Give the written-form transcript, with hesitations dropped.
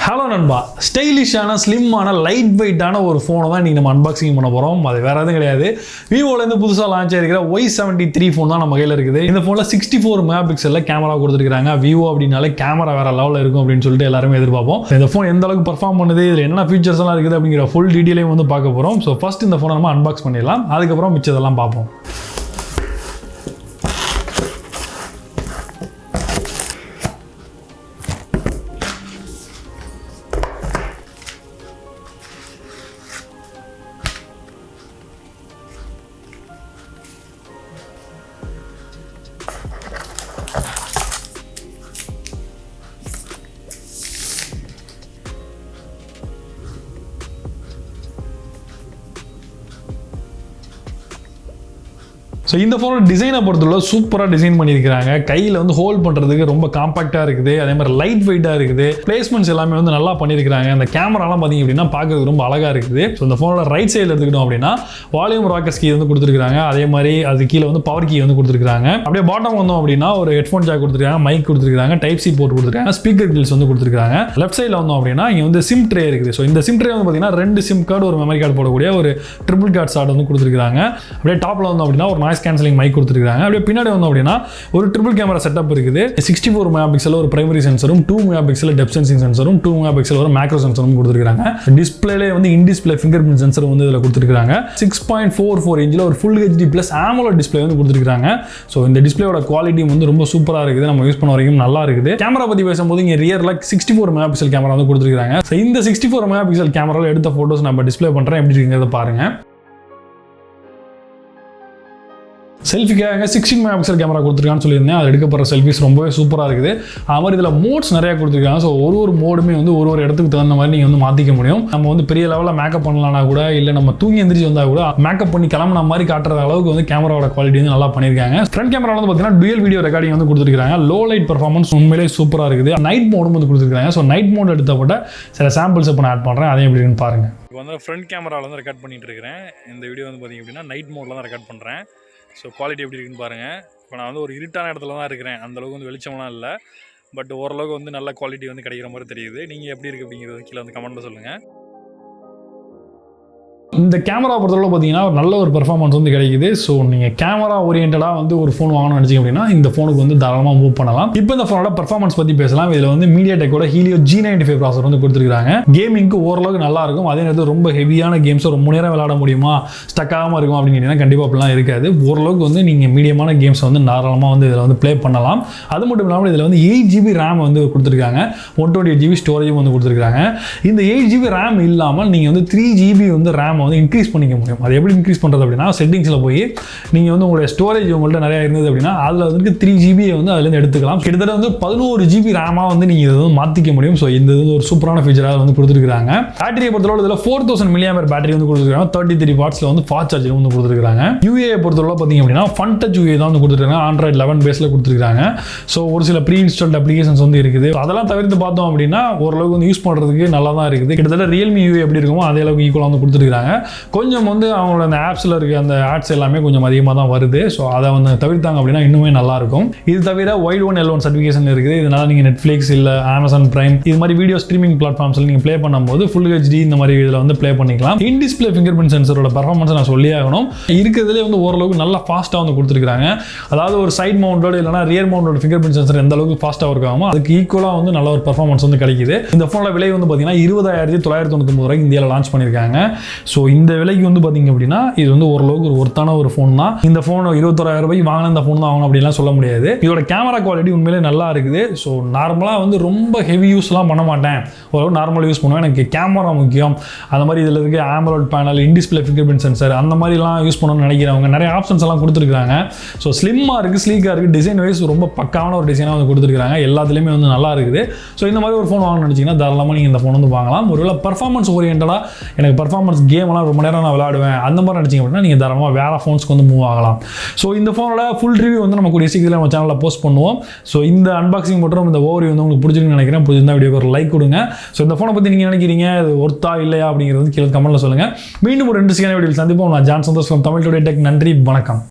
Hello நண்பா, ஸ்டைலிஷான ஸ்லிம்மான light வெயிட்டான ஒரு ஃபோனை தான் இன்றைக்கி நம்ம அன்பாக்சிங் பண்ண போகிறோம். அது வேறு எதுவும் கிடையாது, விவோலேருந்து புதுசாக லான்ச் ஆகிருக்கிற Y73 ஃபோன் தான் நம்ம கையில் இருக்குது. இந்த ஃபோனில் 64 மெகா பிக்சலில் கேமரா கொடுத்துருக்காங்க. விவோ அப்படின்னாலே கேமரா வேறு லெவலில் இருக்கும் அப்படின்னு சொல்லிட்டு எல்லாருமே எதிர்பார்ப்போம். இந்த ஃபோன் எந்த அளவுக்கு பர்ஃபார்ம் பண்ணுது, இதில் என்ன ஃபீச்சர்ஸ் எல்லாம் இருக்குது அப்படிங்கிற ஃபுல் டீட்டெயிலையும் வந்து பார்க்க போகிறோம். ஸோ ஃபஸ்ட் இந்த ஃபோனை நம்ம அன்பாக்ஸ் பண்ணிடலாம், அதுக்கப்புறம் மிச்சதெல்லாம் பார்ப்போம். ஸோ இந்த ஃபோனோட டிசைனை பொறுத்தவரை சூப்பராக டிசைன் பண்ணியிருக்காங்க. கையில் வந்து ஹோல்ட் பண்ணுறதுக்கு ரொம்ப காம்பாக்டாக இருக்குது, அதே மாதிரி லைட் வெயிட்டாக இருக்குது. பிளேஸ்மெண்ட்ஸ் எல்லாமே வந்து நல்லா பண்ணியிருக்காங்க. அந்த கேமராலாம் பார்த்தீங்க அப்படின்னா பார்க்கறதுக்கு ரொம்ப அழகாக இருக்குது. ஸோ இந்த ஃபோனோட ரைட் சைடில் எடுத்துக்கிட்டோம் அப்படின்னா வால்யூம் ராக்கர்ஸ் கீ வந்து கொடுத்துருக்காங்க. அதே மாதிரி அது கீழே வந்து பவர் கீ வந்து கொடுத்துருக்காங்க. அப்படியே பாட்டம் வந்தோம் அப்படின்னா ஒரு ஹெட்ஃபோன் ஜாக் கொடுத்துருக்காங்க, மைக் கொடுத்துருக்காங்க, டைப் சி போர்ட் கொடுத்துருக்காங்க, ஸ்பீக்கர் கில்ஸ் வந்து கொடுத்துருக்காங்க. லெஃப்ட் சைடில் வந்தோம் அப்படின்னா இங்கே வந்து சிம் ட்ரே இருக்குது. ஸோ இந்த சிம் ட்ரே வந்து பார்த்தீங்கன்னா 2 சிம் கார்டு ஒரு மெமரி கார்டு போடக்கூடிய ஒரு ட்ரிபிள் கார்டு ஸ்லாட் வந்து கொடுத்துருக்காங்க. அப்படியே டாப்பில் வந்தோம் அப்படின்னா ஒரு நாய்ஸ் கேன்சலிங் மைக் கொடுத்துருக்காங்க. அப்படியே பின்னாடி வந்தோம் அப்படின்னா ஒரு ட்ரிபிள் கேமரா செட்டப் இருக்குது. 64 மெகா பிக்சல் ஒரு பிரைமரி சென்சரும், 2 மெகா பிக்சல் டெப்த் சென்சிங் சென்சரும், 2 மெகா பிக்சல் ஒரு மேக்ரோ சென்சரும் கொடுத்துருக்காங்க. டிஸ்பிளேல வந்து in display fingerprint sensor வந்து இதில் கொடுத்துருக்காங்க. 6.44 இன்ச்சில் ஒரு full HD plus AMOLED display வந்து கொடுத்துருக்காங்க. ஸோ இந்த டிஸ்பிளேயோட குவாலிட்டி வந்து ரொம்ப சூப்பராக இருக்குது, நம்ம யூஸ் பண்ண வரைக்கும் நல்லா இருக்குது. கேமரா பற்றி பேசும்போது இங்கே ரியரில் 64 மெகா பிக்சல் கேமரா வந்து கொடுத்துருக்காங்க. ஸோ இந்த 64 மெகா பிக்சல் கேமராவில் எடுத்த ஃபோட்டோஸ் நம்ம டிஸ்பிளே பண்ணுறேன், எப்படி இருக்குங்கிறத பாருங்க. செல்ஃபிக்காக 16 மெகா பிக்சல் கேமரா கொடுத்துருக்கான்னு சொல்லியிருந்தேன். அது எடுக்கப்படுற செல்ஃபிஸ் ரொம்பவே சூப்பராக இருக்குது. அது மாதிரி இதில் மோட்ஸ் நிறையா கொடுத்துருக்காங்க. ஸோ ஒரு மோடுமே வந்து ஒரு இடத்துக்கு தகுந்த மாதிரி நீங்கள் வந்து மாற்றிக்க முடியும். நம்ம வந்து பெரிய லெவலில் மேக்கப் பண்ணலாம்னா கூட, இல்லை நம்ம தூங்கி எந்திரிச்சு வந்தால் கூட மேக்கப் பண்ணி கிளம்புன மாதிரி காட்டுற அளவுக்கு வந்து கேமராவோட குவாலிட்டி வந்து நல்லா பண்ணியிருக்காங்க. ஃப்ரண்ட் கேமரா வந்து பார்த்தீங்கன்னா டுயல் வீடியோ ரெக்கார்டிங் வந்து கொடுத்துருக்காங்க. லோ லைட் பர்ஃபார்மன்ஸ் உண்மையிலே சூப்பராக இருக்குது. நைட் மோடும் வந்து கொடுத்துருக்காங்க. ஸோ நைட் மோட் எடுத்தப்பட்ட சில சாம்பிள்ஸ் இப்போ நான் ஆட் பண்ணுறேன், அதையும் எப்படி இருக்குன்னு பாருங்கள். இப்போ வந்து ஃப்ரண்ட் கேமராவில் வந்து ரெக்கார்ட் பண்ணிட்டு இருக்கிறேன். இந்த வீடியோ வந்து பார்த்தீங்க அப்படின்னா நைட் மோடில் தான் ரெக்கார்ட் பண்ணுறேன். ஸோ குவாலிட்டி எப்படி இருக்குன்னு பாருங்கள். இப்போ நான் வந்து ஒரு இருட்டான இடத்துல தான் இருக்கிறேன், அந்தளவுக்கு வந்து வெளிச்சம்லாம் இல்லை. பட் ஓரளவுக்கு வந்து நல்ல குவாலிட்டி வந்து கிடைக்கிற மாதிரி தெரியுது. நீங்கள் எப்படி இருக்குது அப்படிங்கிறது கீழே வந்து கமெண்ட்டில் சொல்லுங்கள். இந்த கேமரா பொறுத்தவரை பார்த்தீங்கன்னா நல்ல ஒரு பெர்ஃபார்மன்ஸ் வந்து கிடைக்குது. ஸோ நீங்கள் கேமரா ஓரியன்டாக வந்து ஒரு ஃபோன் வாங்கணும்னு நினச்சிங்க அப்படின்னா இந்த ஃபோனுக்கு வந்து தாராளமாக மூவ் பண்ணலாம். இப்போ இந்த ஃபோனோட பெர்ஃபார்மன்ஸ் பற்றி பேசலாம். இதில் வந்து MediaTekோட Helio G95 ப்ராசர் வந்து கொடுத்துருக்காங்க. கேமிங்க்கு ஓரளவுக்கு நல்லா இருக்கும். அதே நேரத்தில் ரொம்ப ஹெவியான கேம்ஸை ரொம்ப நேரம் விளையாட முடியுமா, ஸ்டக் ஆகாமல் இருக்கும் அப்படின்னு கேட்டிங்கன்னா கண்டிப்பாக அப்படிலாம் இருக்காது. ஓரளவுக்கு வந்து நீங்கள் மீடியமான கேம்ஸை வந்து தாராளமாக வந்து இதில் வந்து ப்ளே பண்ணலாம். அது மட்டும் இல்லாமல் இதில் வந்து 8GB RAM வந்து கொடுத்துருக்காங்க, 128GB ஸ்டோரேஜும் வந்து கொடுத்துருக்காங்க. இந்த 8GB RAM இல்லாமல் நீங்கள் வந்து 3GB வந்து RAM வந்து இன்க்ரீஸ் பண்ணிக்க முடியும். அது எப்படி இன்க்ரீஸ் பண்ணுறது அப்படின்னா, செட்டிங்ஸில் போய் நீங்கள் வந்து உங்களுடைய ஸ்டோரேஜ் உங்கள்கிட்ட நிறையா இருந்தது அப்படின்னா அதில் வந்து 3GB வந்து அதுலேருந்து எடுத்துக்கலாம். கிட்டத்தட்ட வந்து 11GB ரேமாக வந்து நீங்கள் இதை வந்து மாற்றிக்க முடியும். ஸோ இந்த இது ஒரு சூப்பரான ஃபீச்சராக வந்து கொடுத்துருக்காங்க. பேட்டரியை பொறுத்தவரை இதில் 4000 mAh பேட்டரி வந்து கொடுத்துருக்காங்க. 33 வாட்ஸில் வந்து ஃபாஸ்ட் சார்ஜர் வந்து கொடுத்துருக்காங்க. UA பொறுத்தவரை பார்த்தீங்க அப்படின்னா ஃபன் டச் UA தான் வந்து கொடுத்துருக்காங்க. Android 11 பேஸில் கொடுத்துருக்காங்க. ஸோ ஒரு சில ப்ரீ இன்ஸ்டால்ட் அப்ளிகேஷன்ஸ் வந்து இருக்குது. அதெல்லாம் தவிர்த்து பார்த்தோம் அப்படின்னா ஓரளவுக்கு வந்து யூஸ் பண்ணுறதுக்கு நல்லா தான் இருக்குது. கிட்டத்தட்ட Realme UA எப்படி இருக்குமோ அதே அளவுக்கு ஈக்குவலாக வந்து கொடுத்துருக்காங்க. கொஞ்சம் வந்து அவங்களோட அந்த ஆப்ஸில் இருக்க அந்த ஆட்ஸ் எல்லாமே கொஞ்சம் அதிகமாக தான் வருது. ஸோ அதை வந்து தவிர்த்தாங்க அப்படின்னா இன்னுமே நல்லாயிருக்கும். இது தவிர வைட் 1L1 சர்டிஃபிகேஷன் இருக்குது. இதனால் நீங்கள் நெட்ஃப்ளிக்ஸ் இல்லை Amazon Prime இது மாதிரி வீடியோ ஸ்ட்ரீமிங் பிளாட்ஃபார்ம்ஸில் நீங்கள் ப்ளே பண்ணும்போது ஃபுல் HD இந்த மாதிரி இதில் வந்து ப்ளே பண்ணிக்கலாம். இன் டிஸ்பிளே ஃபிங்கர் பிரிண்ட் சென்சரோட பர்ஃபார்மன்ஸ் நான் சொல்லி ஆகணும். இருக்கிறதுலே வந்து ஓரளவுக்கு நல்லா ஃபாஸ்ட்டாக வந்து கொடுத்துருக்காங்க. அதாவது ஒரு சைட் மவுண்டோட இல்லைனா ரியர் மவுண்டோட ஃபிங்கர் பிரிண்ட் சென்சர் எந்த அளவுக்கு ஃபாஸ்ட்டாக இருக்காமோ அதுக்கு ஈக்குவலாக வந்து நல்ல ஒரு பர்ஃபார்மன்ஸ் வந்து கிடைக்குது. இந்த ஃபோனோட விலை வந்து பார்த்தீங்கன்னா 20,999 ரூபாய்க்கு இந்தியாவில் லான்ச் பண்ணியிருக்காங்க. ஸோ இந்த விலைக்கு வந்து பார்த்தீங்க அப்படின்னா இது வந்து ஓரளவுக்கு ஒரு ஒர்த்தான ஒரு ஃபோன் தான். இந்த ஃபோன் 21,000 ரூபாய்க்கு வாங்கின இந்த ஃபோன் தான் வாங்கணும் அப்படின்லாம் சொல்ல முடியாது. இதோட கேமரா குவாலிட்டி உண்மையிலே நல்லா இருக்குது. ஸோ நார்மலாக வந்து ரொம்ப ஹெவி யூஸ்லாம் பண்ண மாட்டேன், ஓரளவு நார்மலாக யூஸ் பண்ணுவேன், எனக்கு கேமரா முக்கியம், அந்த மாதிரி இதில் இருக்க AMOLED பேனல், இன் டிஸ்பிளே ஃபிங்கர் பிரிண்ட் சென்சர் அந்த மாதிரிலாம் யூஸ் பண்ணணும்னு நினைக்கிறவங்க நிறைய ஆப்ஷன்ஸ் எல்லாம் கொடுத்துருக்காங்க. ஸோ ஸ்லிம்மாக இருக்குது, ஸ்லீக்காக இருக்குது, டிசைன் வைஸ் ரொம்ப பக்காவான ஒரு டிசைனாக வந்து கொடுத்துருக்காங்க. எல்லாத்துலேயுமே வந்து நல்லா இருக்குது. ஸோ இந்த மாதிரி ஒரு ஃபோன் வாங்கணும்னு நினச்சிங்கன்னா தாராளமாக நீங்கள் இந்த ஃபோன் வந்து வாங்கலாம். ஒருவேளை பர்ஃபார்மன்ஸ் ஓரியன்டாக எனக்கு பர்ஃபார்மன்ஸ் கேம்லாம் ரொம்ப நேரம் நான் விளையாடுவேன் அந்த மாதிரி நினச்சிங்க அப்படின்னா நீங்கள் தாராளமாக வேறு ஃபோன்ஸ்க்கு வந்து மூவ் ஆகலாம். ஸோ இந்த ஃபோனோட ஃபுல் ரிவ்யூ வந்து நம்ம கூடிய சீக்கிரம் நம்ம சேனலில் போஸ்ட் பண்ணுவோம். ஸோ இந்த அன்பாக்சிங் மற்றும் இந்த ஓவர்வியூ வந்து உங்களுக்கு பிடிச்சிருக்குன்னு நினைக்கிறேன். பிடிச்சிருந்தா வீடியோக்கு ஒரு லைக் கொடுங்க. ஸோ இந்த ஃபோனை பற்றி நீங்கள் நினைக்கிறீங்க, அது ஒர்த்தா இல்லையா அப்படிங்கிறது கீழே கமெண்ட்டில் சொல்லுங்கள். மீண்டும் ஒரு இன்ட்ரெஸ்டிங்கான வீடியோவில் சந்திப்போம். நான் John Santhosh from Tamil today tech. நன்றி, வணக்கம்.